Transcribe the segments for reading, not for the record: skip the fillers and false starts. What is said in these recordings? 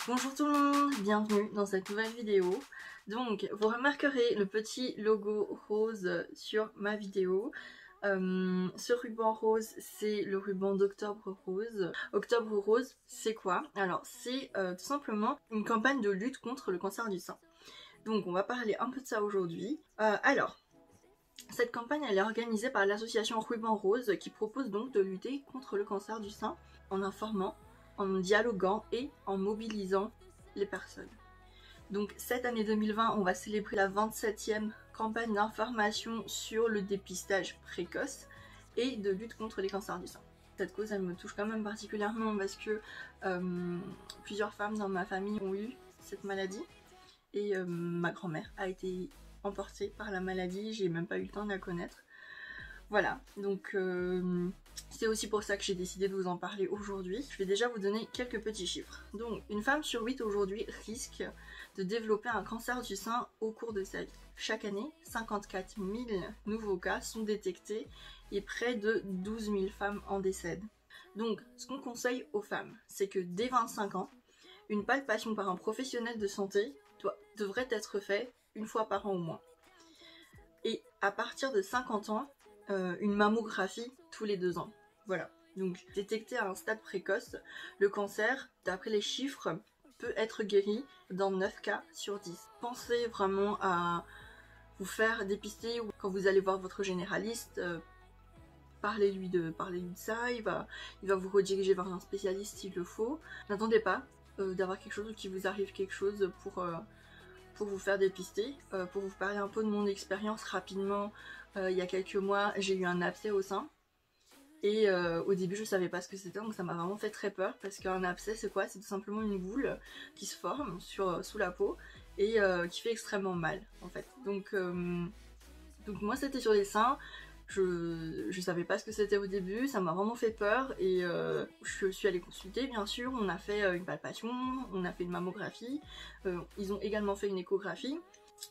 Bonjour tout le monde, bienvenue dans cette nouvelle vidéo. Donc vous remarquerez le petit logo rose sur ma vidéo. Ce ruban rose, c'est le ruban d'Octobre Rose. Octobre Rose, c'est quoi? Alors c'est tout simplement une campagne de lutte contre le cancer du sein. Donc on va parler un peu de ça aujourd'hui. Cette campagne elle est organisée par l'association Ruban Rose qui propose donc de lutter contre le cancer du sein en informant, en dialoguant et en mobilisant les personnes. Donc cette année 2020, on va célébrer la 27e campagne d'information sur le dépistage précoce et de lutte contre les cancers du sein. Cette cause, elle me touche quand même particulièrement parce que plusieurs femmes dans ma famille ont eu cette maladie et ma grand-mère a été emportée par la maladie, j'ai même pas eu le temps de la connaître. Voilà, donc c'est aussi pour ça que j'ai décidé de vous en parler aujourd'hui. Je vais déjà vous donner quelques petits chiffres. Donc, une femme sur 8 aujourd'hui risque de développer un cancer du sein au cours de sa vie. Chaque année, 54 000 nouveaux cas sont détectés et près de 12 000 femmes en décèdent. Donc, ce qu'on conseille aux femmes, c'est que dès 25 ans, une palpation par un professionnel de santé devrait être faite une fois par an au moins. Et à partir de 50 ans, une mammographie tous les 2 ans. Voilà. Donc détecté à un stade précoce, le cancer, d'après les chiffres, peut être guéri dans 9 cas sur 10. Pensez vraiment à vous faire dépister ou quand vous allez voir votre généraliste, parlez-lui de ça, il va vous rediriger vers un spécialiste s'il le faut. N'attendez pas d'avoir quelque chose ou qu'il vous arrive quelque chose pour vous faire dépister. Pour vous parler un peu de mon expérience rapidement, il y a quelques mois, j'ai eu un abcès au sein. Et au début, je savais pas ce que c'était, donc ça m'a vraiment fait très peur. Parce qu'un abcès, c'est quoi? C'est tout simplement une boule qui se forme sous la peau et qui fait extrêmement mal, en fait. Donc moi, c'était sur les seins. Je savais pas ce que c'était au début, ça m'a vraiment fait peur et je suis allée consulter bien sûr, on a fait une palpation, on a fait une mammographie, ils ont également fait une échographie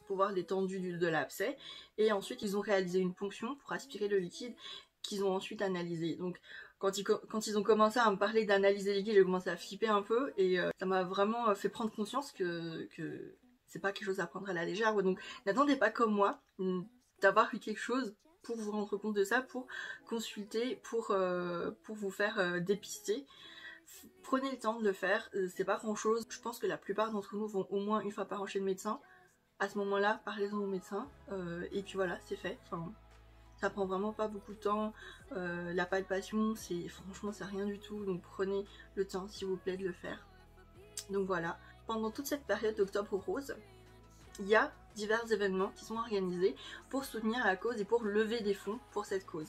pour voir l'étendue de l'abcès et ensuite ils ont réalisé une ponction pour aspirer le liquide qu'ils ont ensuite analysé. Donc quand ils ont commencé à me parler d'analyser liquide, j'ai commencé à flipper un peu et ça m'a vraiment fait prendre conscience que c'est pas quelque chose à prendre à la légère. Donc n'attendez pas comme moi d'avoir eu quelque chose pour vous rendre compte de ça, pour consulter, pour vous faire dépister. Prenez le temps de le faire, c'est pas grand chose. Je pense que la plupart d'entre nous vont au moins une fois par an chez le médecin. À ce moment-là, parlez-en au médecin, et puis voilà, c'est fait. Enfin, ça prend vraiment pas beaucoup de temps. La palpation, franchement, c'est rien du tout. Donc prenez le temps, s'il vous plaît, de le faire. Donc voilà. Pendant toute cette période d'Octobre Rose, il y a divers événements qui sont organisés pour soutenir la cause et pour lever des fonds pour cette cause.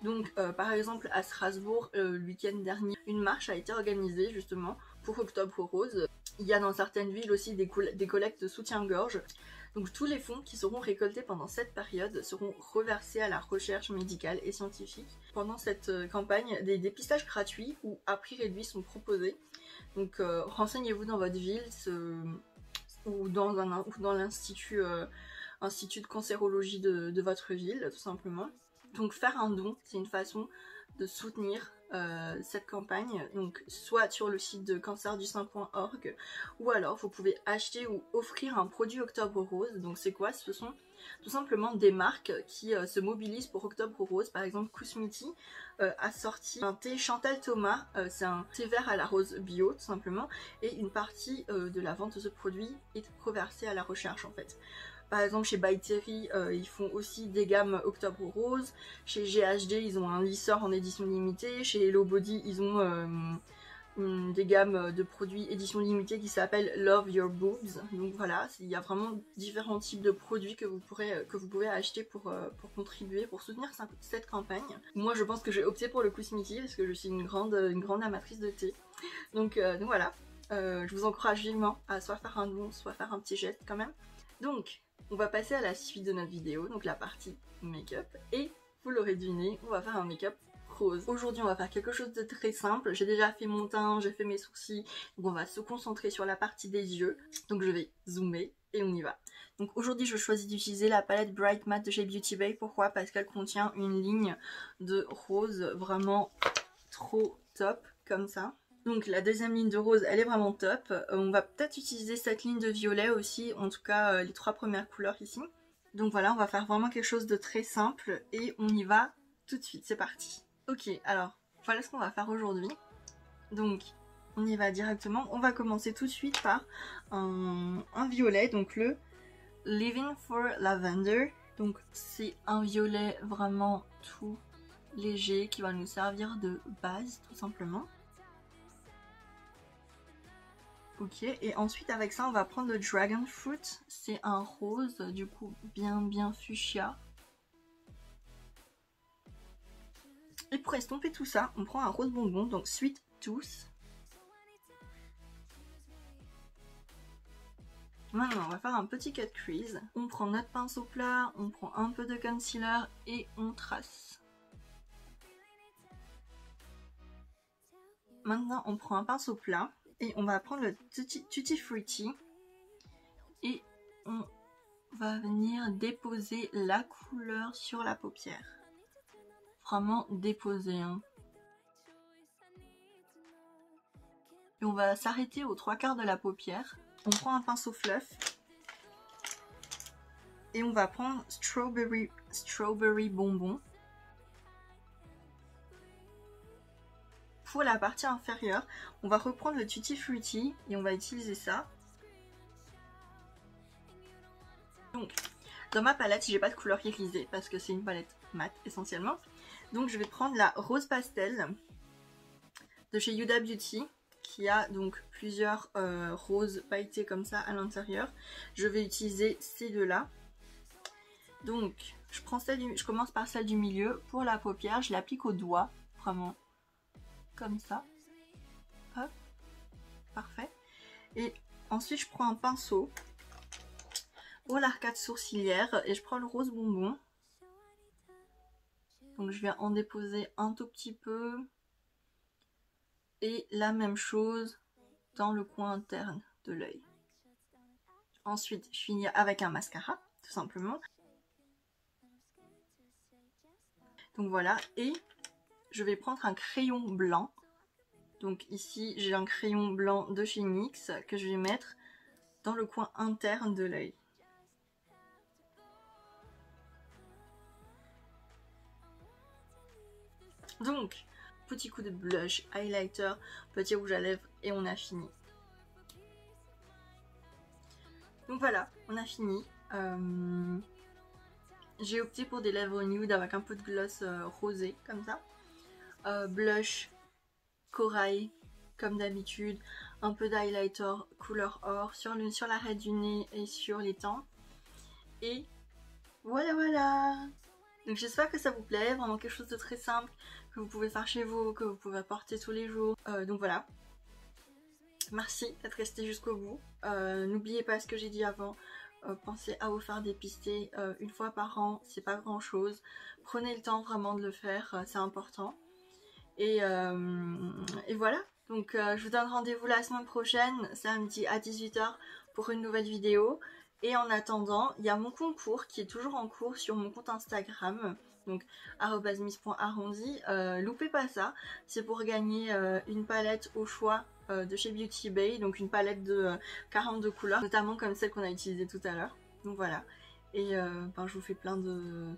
Donc par exemple à Strasbourg, le week-end dernier, une marche a été organisée justement pour Octobre Rose. Il y a dans certaines villes aussi des collectes de soutien-gorge. Donc tous les fonds qui seront récoltés pendant cette période seront reversés à la recherche médicale et scientifique. Pendant cette campagne, des dépistages gratuits ou à prix réduit sont proposés. Donc renseignez-vous dans votre ville ou dans l'institut institut de cancérologie de votre ville, tout simplement. Donc faire un don, c'est une façon de soutenir cette campagne, donc soit sur le site de cancerdusein.org ou alors vous pouvez acheter ou offrir un produit Octobre Rose. Donc c'est quoi? Ce sont tout simplement des marques qui se mobilisent pour Octobre Rose. Par exemple Kousmiti a sorti un thé Chantal Thomas, c'est un thé vert à la rose bio tout simplement, et une partie de la vente de ce produit est reversée à la recherche en fait. Par exemple chez By Terry, ils font aussi des gammes Octobre Rose. Chez GHD, ils ont un lisseur en édition limitée. Chez Hello Body, ils ont des gammes de produits édition limitée qui s'appellent Love Your Boobs. Donc voilà, il y a vraiment différents types de produits que vous pouvez acheter pour contribuer, pour soutenir cette campagne. Moi, je pense que j'ai opté pour le Kousmiti parce que je suis une grande amatrice de thé. Donc voilà, je vous encourage vivement à soit faire un don, soit faire un petit geste quand même. Donc, on va passer à la suite de notre vidéo, donc la partie make-up, et vous l'aurez deviné, on va faire un make-up rose. Aujourd'hui on va faire quelque chose de très simple, j'ai déjà fait mon teint, j'ai fait mes sourcils, donc on va se concentrer sur la partie des yeux, donc je vais zoomer et on y va. Donc aujourd'hui je choisis d'utiliser la palette Bright Matte de chez Beauty Bay, pourquoi? Parce qu'elle contient une ligne de rose vraiment trop top, comme ça. Donc la deuxième ligne de rose, elle est vraiment top. On va peut-être utiliser cette ligne de violet aussi, en tout cas les 3 premières couleurs ici. Donc voilà, on va faire vraiment quelque chose de très simple et on y va tout de suite, c'est parti. Ok, alors voilà ce qu'on va faire aujourd'hui. Donc on y va directement. On va commencer tout de suite par un violet, donc le Living for Lavender. Donc c'est un violet vraiment tout léger qui va nous servir de base tout simplement. Ok, et ensuite avec ça on va prendre le Dragon Fruit, c'est un rose du coup bien fuchsia. Et pour estomper tout ça, on prend un rose bonbon, donc Sweet Tooth. Maintenant on va faire un petit cut crease, on prend notre pinceau plat, on prend un peu de concealer et on trace. Maintenant on prend un pinceau plat et on va prendre le Tutti Frutti et on va venir déposer la couleur sur la paupière. Vraiment déposer. Hein. Et on va s'arrêter aux 3/4 de la paupière. On prend un pinceau fluff. Et on va prendre Strawberry Bonbon. Pour la partie inférieure, on va reprendre le Tutti Frutti et on va utiliser ça. Donc, dans ma palette, j'ai pas de couleur irisée parce que c'est une palette mat essentiellement. Donc je vais prendre la Rose Pastel de chez Huda Beauty qui a donc plusieurs roses pailletées comme ça à l'intérieur. Je vais utiliser ces deux-là. Donc je commence par celle du milieu. Pour la paupière, je l'applique au doigt, vraiment comme ça. Hop, parfait. Et ensuite je prends un pinceau pour l'arcade sourcilière et je prends le rose bonbon. Donc je viens en déposer un tout petit peu. Et la même chose dans le coin interne de l'œil. Ensuite, je finis avec un mascara, tout simplement. Donc voilà, et je vais prendre un crayon blanc. Donc ici, j'ai un crayon blanc de chez NYX que je vais mettre dans le coin interne de l'œil. Donc, petit coup de blush, highlighter, petit rouge à lèvres et on a fini. Donc voilà, on a fini. J'ai opté pour des lèvres nude avec un peu de gloss rosé, comme ça. Blush, corail, comme d'habitude. Un peu d'highlighter couleur or sur l'arête du nez et sur les tempes. Et voilà. Donc j'espère que ça vous plaît, vraiment quelque chose de très simple que vous pouvez faire chez vous, que vous pouvez porter tous les jours. Donc voilà. Merci d'être resté jusqu'au bout. N'oubliez pas ce que j'ai dit avant. Pensez à vous faire dépister une fois par an, c'est pas grand chose. Prenez le temps vraiment de le faire, c'est important. Et voilà. Donc je vous donne rendez-vous la semaine prochaine, samedi à 18 h pour une nouvelle vidéo. Et en attendant, il y a mon concours qui est toujours en cours sur mon compte Instagram. Donc @miss.arrondi. Loupez pas ça. C'est pour gagner une palette au choix de chez Beauty Bay. Donc une palette de 42 couleurs, notamment comme celle qu'on a utilisée tout à l'heure. Donc voilà. Et je vous fais plein de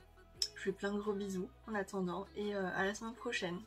gros bisous en attendant. Et à la semaine prochaine.